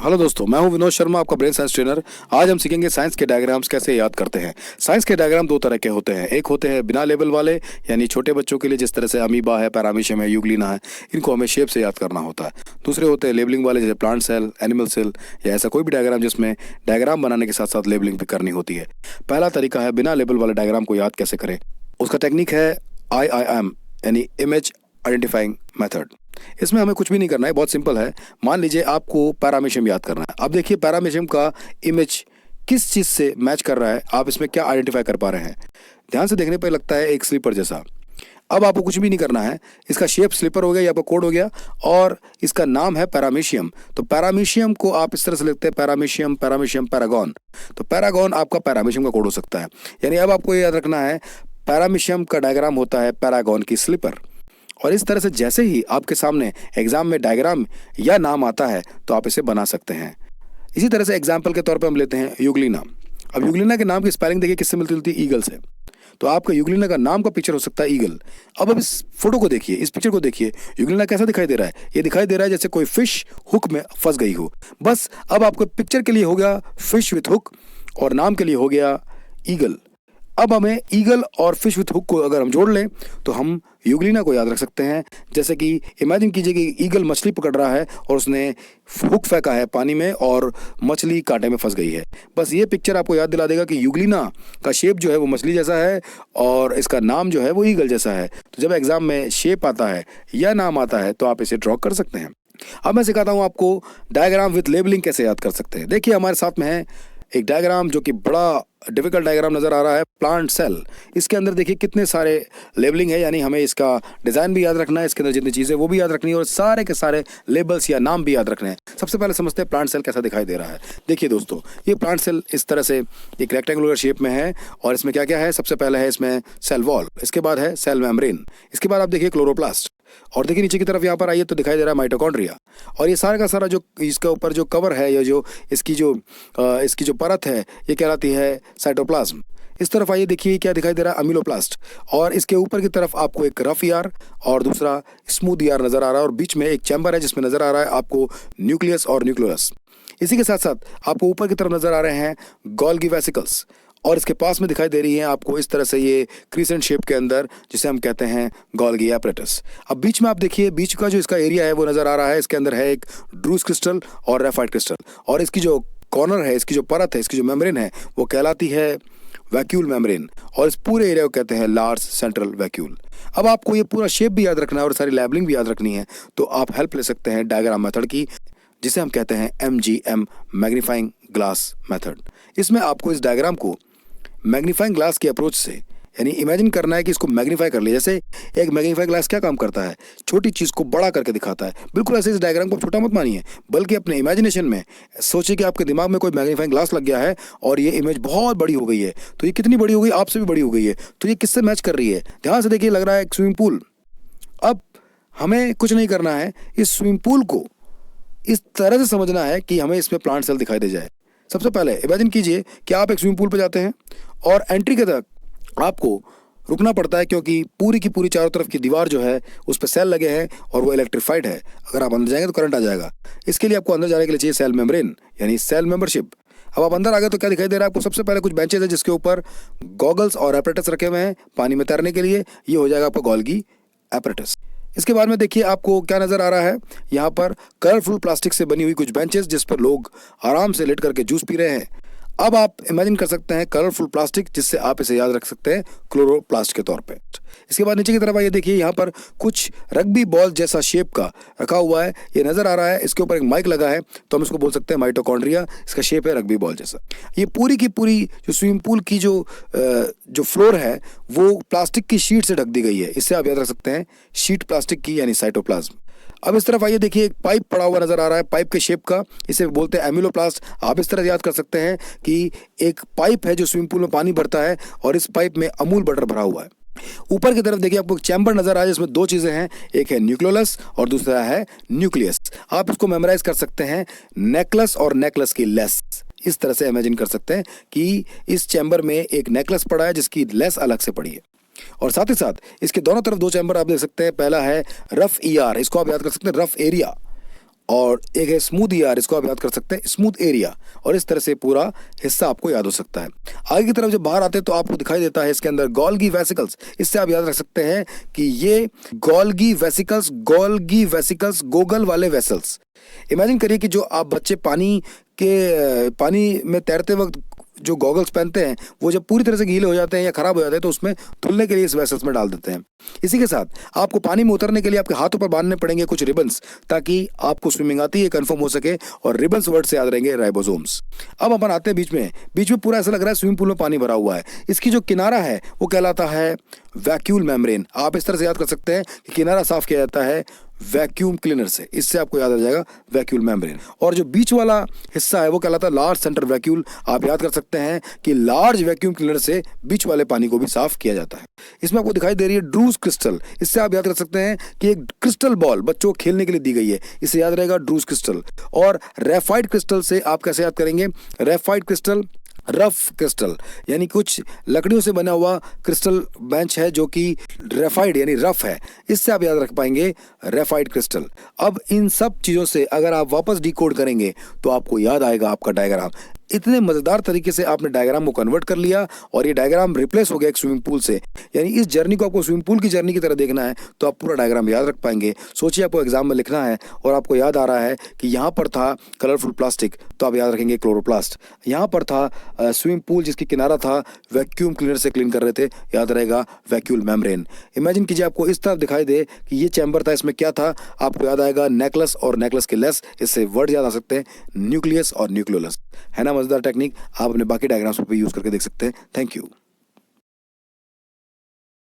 Hello दोस्तों, मैं हूं विनोद शर्मा, आपका ब्रेन साइंस ट्रेनर। आज हम सीखेंगे साइंस के डायग्राम्स कैसे याद करते हैं। साइंस के डायग्राम दो तरह के होते हैं। एक होते हैं बिना लेबल वाले, यानी छोटे बच्चों के लिए, जिस तरह से अमीबा है, पैरामीशियम है, यूग्लिना है, इनको हमें शेप से याद करना होता है। दूसरे होते हैं लेबलिंग वाले, जैसे प्लांट सेल, एनिमल सेल या ऐसा कोई भी डायग्राम जिसमें डायग्राम बनाने के साथ साथ लेबलिंग भी करनी होती है। पहला तरीका है बिना लेबल वाले डायग्राम को याद कैसे करें। उसका टेक्निक है IIM, यानी इमेज आइडेंटिफाइंग मेथड। इसमें हमें कुछ भी नहीं करना है, बहुत सिंपल है। मान लीजिए आपको पैरामीशियम याद करना है। अब देखिए पैरामीशियम का इमेज किस चीज़ से मैच कर रहा है, आप इसमें क्या आइडेंटिफाई कर पा रहे हैं। ध्यान से देखने पर लगता है एक स्लीपर जैसा। अब आपको कुछ भी नहीं करना है, इसका शेप स्लीपर हो गया, या आपका कोड हो गया, और इसका नाम है पैरामीशियम। तो पैरामीशियम को आप इस तरह से लिखते हैं, पैरामीशियम पैरामीशियम पैरागॉन। तो पैरागॉन आपका पैरामीशियम का कोड हो सकता है। यानी अब आपको ये याद रखना है, पैरामीशियम का डायग्राम होता है पैरागॉन की स्लीपर। और इस तरह से जैसे ही आपके सामने एग्जाम में डायग्राम या नाम आता है तो आप इसे बना सकते हैं। इसी तरह से एग्जाम्पल के तौर पे हम लेते हैं यूग्लिना। अब यूग्लिना के नाम की स्पेलिंग देखिए किससे मिलती जुलती है, ईगल से। तो आपका यूग्लिना का नाम का पिक्चर हो सकता है ईगल। अब इस फोटो को देखिए, इस पिक्चर को देखिए, यूग्लिना कैसा दिखाई दे रहा है। ये दिखाई दे रहा है जैसे कोई फिश हुक में फंस गई हो। बस अब आपको पिक्चर के लिए हो गया फिश विथ हुक, और नाम के लिए हो गया ईगल। अब हमें ईगल और फिश विथ हुक को अगर हम जोड़ लें तो हम यूग्लिना को याद रख सकते हैं। जैसे कि इमेजिन कीजिए कि ईगल मछली पकड़ रहा है और उसने हुक फेंका है पानी में और मछली कांटे में फंस गई है। बस ये पिक्चर आपको याद दिला देगा कि यूग्लिना का शेप जो है वो मछली जैसा है और इसका नाम जो है वो ईगल जैसा है। तो जब एग्जाम में शेप आता है या नाम आता है तो आप इसे ड्रॉ कर सकते हैं। अब मैं सिखाता हूँ आपको डायग्राम विथ लेबलिंग कैसे याद कर सकते हैं। देखिए हमारे साथ में है एक डायग्राम जो कि बड़ा डिफिकल्ट डायग्राम नज़र आ रहा है, प्लांट सेल। इसके अंदर देखिए कितने सारे लेबलिंग है, यानी हमें इसका डिज़ाइन भी याद रखना है, इसके अंदर जितनी चीज़ें वो भी याद रखनी है, और सारे के सारे लेबल्स या नाम भी याद रखने हैं। सबसे पहले समझते हैं प्लांट सेल कैसा दिखाई दे रहा है। देखिए दोस्तों, ये प्लांट सेल इस तरह से एक रेक्टेंगुलर शेप में है, और इसमें क्या क्या है, सबसे पहले है इसमें सेल वॉल, इसके बाद है सेल मेम्ब्रेन, इसके बाद आप देखिए क्लोरोप्लास्ट, और देखिए नीचे की तरफ यहाँ पर आइए तो दिखाई दे रहा है माइटोकॉन्ड्रिया। और ये सारा का सारा जो इसके ऊपर जो कवर है, या जो इसकी जो परत है, ये कहलाती है साइटोप्लाज्म। इस तरफ आइए, देखिए क्या दिखाई दे रहा है, अमीलोप्लास्ट। और इसके ऊपर की तरफ आपको एक रफ ईआर और दूसरा स्मूथ ईआर नजर आ रहा है, और बीच में एक चैम्बर है जिसमें नजर आ रहा है आपको न्यूक्लियस और न्यूक्लियस। इसी के साथ साथ आपको ऊपर की तरफ नजर आ रहे हैं गोल्गी वेसिकल्स, और इसके पास में दिखाई दे रही है आपको इस तरह से ये क्रीसेंट शेप के अंदर, जिसे हम कहते हैं गोल्गी एपरेटस। अब बीच में आप देखिए, बीच का जो इसका एरिया है वो नजर आ रहा है। इसके अंदर है एक ड्रूस क्रिस्टल और रेफाइट क्रिस्टल, और इसकी जो कॉर्नर है, इसकी जो परत है, इसकी जो मेम्ब्रेन है, वो कहलाती है वैक्यूल मेम्ब्रेन, और इस पूरे एरिया को कहते हैं लार्ज सेंट्रल वैक्यूल। अब आपको ये पूरा शेप भी याद रखना है और सारी लेबलिंग भी याद रखनी है, तो आप हेल्प ले सकते हैं डायग्राम मेथड की, जिसे हम कहते हैं MGM, मैग्नीफाइंग ग्लास मेथड। इसमें आपको इस डायग्राम को मैग्नीफाइंग ग्लास की अप्रोच से, यानी इमेजिन करना है कि इसको मैग्नीफाई कर लिया। जैसे एक मैग्नीफाई ग्लास क्या काम करता है, छोटी चीज़ को बड़ा करके दिखाता है। बिल्कुल ऐसे इस डायग्राम को छोटा मत मानिए, बल्कि अपने इमेजिनेशन में सोचिए कि आपके दिमाग में कोई मैग्नीफाइंग ग्लास लग गया है और ये इमेज बहुत बड़ी हो गई है। तो ये कितनी बड़ी हो गई, आपसे भी बड़ी हो गई है। तो ये किससे मैच कर रही है, ध्यान से देखिए, लग रहा है एक स्विमिंग पूल। अब हमें कुछ नहीं करना है, इस स्विमिंग पूल को इस तरह से समझना है कि हमें इसमें प्लांट सेल दिखाई दे जाए। सबसे पहले इमेजिन कीजिए कि आप एक स्विमिंग पूल पर जाते हैं और एंट्री के तक आपको रुकना पड़ता है, क्योंकि पूरी की पूरी चारों तरफ की दीवार जो है उस पर सेल लगे हैं और वो इलेक्ट्रीफाइड है। अगर आप अंदर जाएंगे तो करंट आ जाएगा। इसके लिए आपको अंदर जाने के लिए चाहिए सेल मेम्ब्रेन, यानी सेल मेंबरशिप। अब आप अंदर आ गए तो क्या दिखाई दे रहा है आपको, सबसे पहले कुछ बेंचेज है जिसके ऊपर गॉगल्स और एपरेटस रखे हुए हैं पानी में तैरने के लिए। ये हो जाएगा आपका गोल्गी एपरेटस। इसके बाद में देखिए आपको क्या नजर आ रहा है, यहाँ पर कलरफुल प्लास्टिक से बनी हुई कुछ बेंचेस जिस पर लोग आराम से लेट करके जूस पी रहे हैं। अब आप इमेजिन कर सकते हैं कलरफुल प्लास्टिक, जिससे आप इसे याद रख सकते हैं क्लोरोप्लास्ट के तौर पे। इसके बाद नीचे की तरफ आइए, देखिए यहाँ पर कुछ रग्बी बॉल जैसा शेप का रखा हुआ है, ये नजर आ रहा है। इसके ऊपर एक माइक लगा है, तो हम इसको बोल सकते हैं माइटोकॉन्ड्रिया। इसका शेप है रग्बी बॉल जैसा। ये पूरी की पूरी जो स्विमिंग पूल की जो फ्लोर है वो प्लास्टिक की शीट से ढक दी गई है। इससे आप याद रख सकते हैं शीट प्लास्टिक की, यानी साइटोप्लाज्म। अब इस तरफ आइए, देखिए एक पाइप पड़ा हुआ नजर आ रहा है, पाइप के शेप का, इसे बोलते हैं एमिलोप्लास्ट। आप इस तरह याद कर सकते हैं कि एक पाइप है जो स्विमिंग पूल में पानी भरता है, और इस पाइप में अमूल बटर भरा हुआ है। ऊपर की तरफ देखिए आपको एक चैम्बर नजर आ रहा है, जिसमें दो चीजें हैं, एक है न्यूक्लियस और दूसरा है न्यूक्लियस। आप इसको मेमोराइज कर सकते हैं, नेकलेस और नेकलेस की लेस। इस तरह से इमेजिन कर सकते हैं कि इस चैम्बर में एक नेकलेस पड़ा है जिसकी लेस अलग से पड़ी है, और साथ ही साथ इसके दोनों तरफ दो चैम्बर आप देख सकते हैं। पहला है रफ ईआर, इसको आप याद कर सकते हैं रफ एरिया, और एक है स्मूथ ईआर, इसको आप याद कर सकते हैं स्मूथ एरिया, और इस तरह से पूरा हिस्सा आपको याद हो सकता है। आगे की तरफ जब बाहर आते हैं तो आपको दिखाई देता है इसके अंदर गोल्गी वेसिकल्स। इससे आप याद रख सकते हैं कि ये गोल्गी वेसिकल्स गोगल वाले वेसल्स। इमेजिन करिए कि जो आप बच्चे पानी में तैरते वक्त जो गॉगल्स पहनते हैं वो जब पूरी तरह से गीले हो जाते हैं या खराब हो जाते हैं तो उसमें धुलने के लिए इस वेसल्स में डाल देते हैं। इसी के साथ आपको पानी में उतरने के लिए आपके हाथों पर बांधने पड़ेंगे कुछ रिबन्स, ताकि आपको स्विमिंग आती है कंफर्म हो सके, और रिबन्स वर्ड से याद रहेंगे राइबोसोम्स। अब अपन आते हैं बीच में पूरा ऐसा लग रहा है स्विमिंग पूल में पानी भरा हुआ है। इसकी जो किनारा है वो कहलाता है वैक्यूल मेम्ब्रेन। आप इस तरह से याद कर सकते हैं कि किनारा साफ किया जाता है वैक्यूम क्लीनर से, इससे आपको याद आ जाएगा वैक्यूल मेम्ब्रेन। और जो बीच वाला हिस्सा है वो कहलाता है लार्ज सेंटर वैक्यूल। आप याद कर सकते हैं कि लार्ज वैक्यूम क्लीनर से बीच वाले पानी को भी साफ किया जाता है। इसमें आपको दिखाई दे रही है ड्रूज क्रिस्टल। इससे आप याद कर सकते हैं कि एक क्रिस्टल बॉल बच्चों को खेलने के लिए दी गई है, इसे याद रहेगा ड्रूज क्रिस्टल। और रेफाइड क्रिस्टल से आप कैसे याद करेंगे? रेफाइड क्रिस्टल रफ क्रिस्टल, यानी कुछ लकड़ियों से बना हुआ क्रिस्टल बेंच है जो कि रेफाइड यानी रफ है, इससे आप याद रख पाएंगे रेफाइड क्रिस्टल। अब इन सब चीज़ों से अगर आप वापस डिकोड करेंगे तो आपको याद आएगा आपका डायग्राम। इतने मज़ेदार तरीके से आपने डायग्राम को कन्वर्ट कर लिया और ये डायग्राम रिप्लेस हो गया एक स्विमिंग पूल से। यानी इस जर्नी को आपको स्विमिंग पूल की जर्नी की तरह देखना है तो आप पूरा डायग्राम याद रख पाएंगे। सोचिए आपको एग्जाम में लिखना है और आपको याद आ रहा है कि यहाँ पर था कलरफुल प्लास्टिक, तो आप याद रखेंगे क्लोरोप्लास्ट। यहाँ पर था स्विमिंग पूल जिसकी किनारा था वैक्यूम क्लीनर से क्लीन कर रहे थे, याद रहेगा वैक्यूल मेम्ब्रेन। इमेजिन कीजिए आपको इस तरफ दिखाई दे कि ये चैम्बर था, इसमें क्या था, आपको याद आएगा नेकलेस और नेकलेस के लेस, इससे वर्ड याद आ सकते हैं न्यूक्लियस और न्यूक्लियोलस। है ना मजेदार टेक्निक? आप अपने बाकी डायग्राम्स पे यूज करके देख सकते हैं। Thank you.